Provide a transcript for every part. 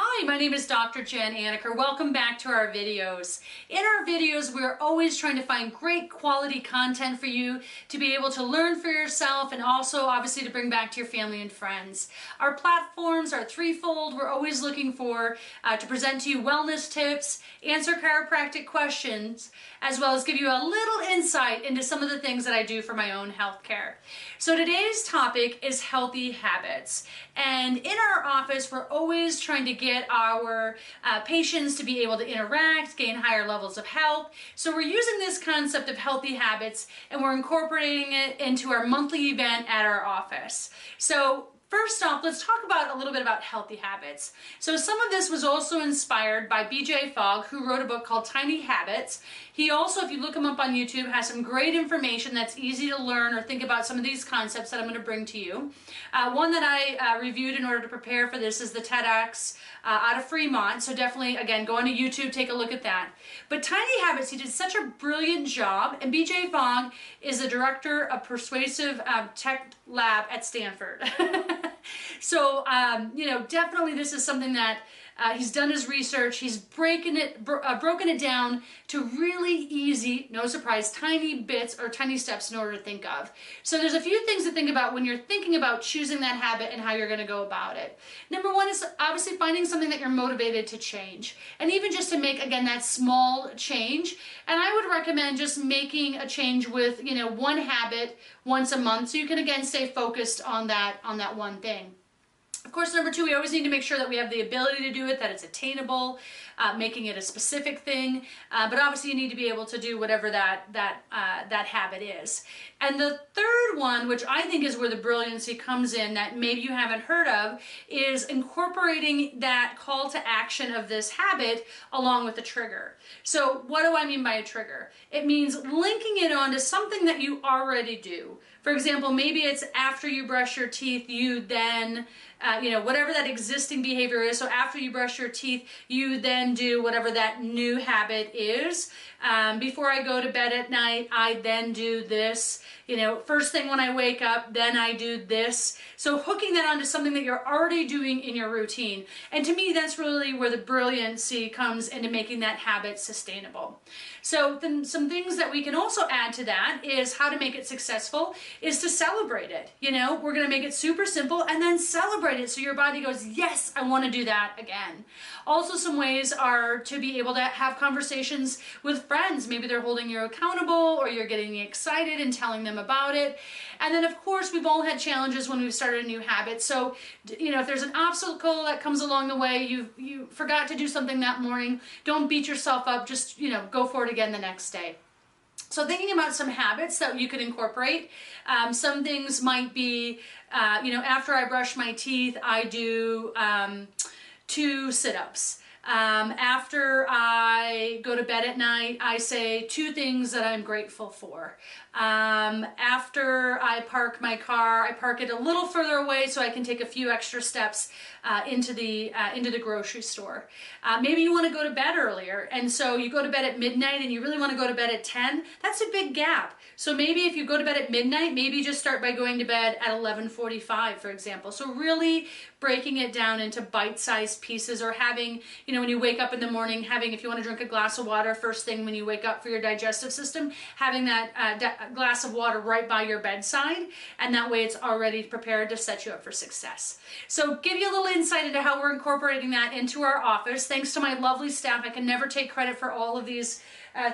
Hi, my name is Dr. Jen Anaker. Welcome back to our videos. In our videos, we're always trying to find great quality content for you to be able to learn for yourself and also obviously to bring back to your family and friends. Our platforms are threefold. We're always looking for to present to you wellness tips, answer chiropractic questions, as well as give you a little insight into some of the things that I do for my own healthcare. So today's topic is healthy habits. And in our office, we're always trying to get our patients to be able to interact, gain higher levels of health. So we're using this concept of healthy habits and we're incorporating it into our monthly event at our office. So first off, let's talk about a little bit about healthy habits. So some of this was also inspired by BJ Fogg, who wrote a book called Tiny Habits. He also, if you look him up on YouTube, has some great information that's easy to learn or think about some of these concepts that I'm going to bring to you. One that I reviewed in order to prepare for this is the TEDx out of Fremont. So definitely, again, go onto YouTube, take a look at that. But Tiny Habits, he did such a brilliant job. And BJ Fogg is the director of Persuasive Tech Lab at Stanford. So, definitely this is something that he's done his research. He's broken it down to really easy, no surprise, tiny bits or tiny steps in order to think of. So there's a few things to think about when you're thinking about choosing that habit and how you're going to go about it. Number one is obviously finding something that you're motivated to change. And even just to make, again, that small change. And I would recommend just making a change with, one habit once a month so you can, again, stay focused on that one thing. Of course, number two, we always need to make sure that we have the ability to do it, that it's attainable, making it a specific thing. But obviously, you need to be able to do whatever that habit is. And the third one, which I think is where the brilliancy comes in, that maybe you haven't heard of, is incorporating that call to action of this habit along with the trigger. So what do I mean by a trigger? It means linking it onto something that you already do. For example, maybe it's after you brush your teeth, you then whatever that existing behavior is. So after you brush your teeth, you then do whatever that new habit is. Before I go to bed at night, I then do this. First thing when I wake up, then I do this. So hooking that onto something that you're already doing in your routine. And to me, that's really where the brilliancy comes into making that habit sustainable. So then some things that we can also add to that is how to make it successful is to celebrate it. We're going to make it super simple and then celebrate it so your body goes, yes, I want to do that again. Also, some ways are to be able to have conversations with friends. Maybe they're holding you accountable or you're getting excited and telling them about it. And then, of course, we've all had challenges when we've started a new habit. So, if there's an obstacle that comes along the way, you forgot to do something that morning, don't beat yourself up. Just, go for it again the next day. So thinking about some habits that you could incorporate, some things might be, after I brush my teeth, I do 2 sit-ups. After I go to bed at night, I say 2 things that I'm grateful for. After I park my car, I park it a little further away so I can take a few extra steps into the grocery store. Maybe you want to go to bed earlier, and so you go to bed at midnight and you really want to go to bed at 10. That's a big gap. So maybe if you go to bed at midnight, maybe just start by going to bed at 11:45, for example. So really breaking it down into bite-sized pieces, or having, when you wake up in the morning, if you want to drink a glass of water first thing when you wake up for your digestive system, having that glass of water right by your bedside, and that way it's already prepared to set you up for success. So give you a little insight into how we're incorporating that into our office. Thanks to my lovely staff, I can never take credit for all of these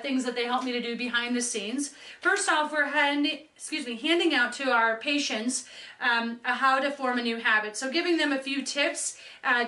things that they help me to do behind the scenes. First off, we're handing out to our patients how to form a new habit. So giving them a few tips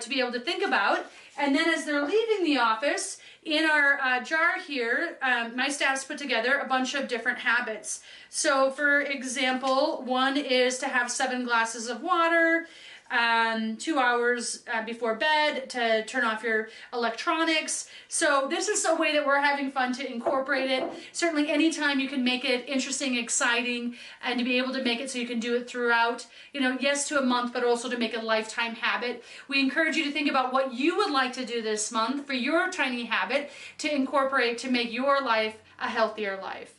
to be able to think about. And then as they're leaving the office, in our jar here, my staff's put together a bunch of different habits. So for example, one is to have 7 glasses of water, 2 hours before bed, to turn off your electronics. So this is a way that we're having fun to incorporate it. Certainly anytime you can make it interesting, exciting, and to be able to make it so you can do it throughout, yes, to a month, but also to make a lifetime habit. We encourage you to think about what you would like to do this month for your tiny habit to incorporate to make your life a healthier life.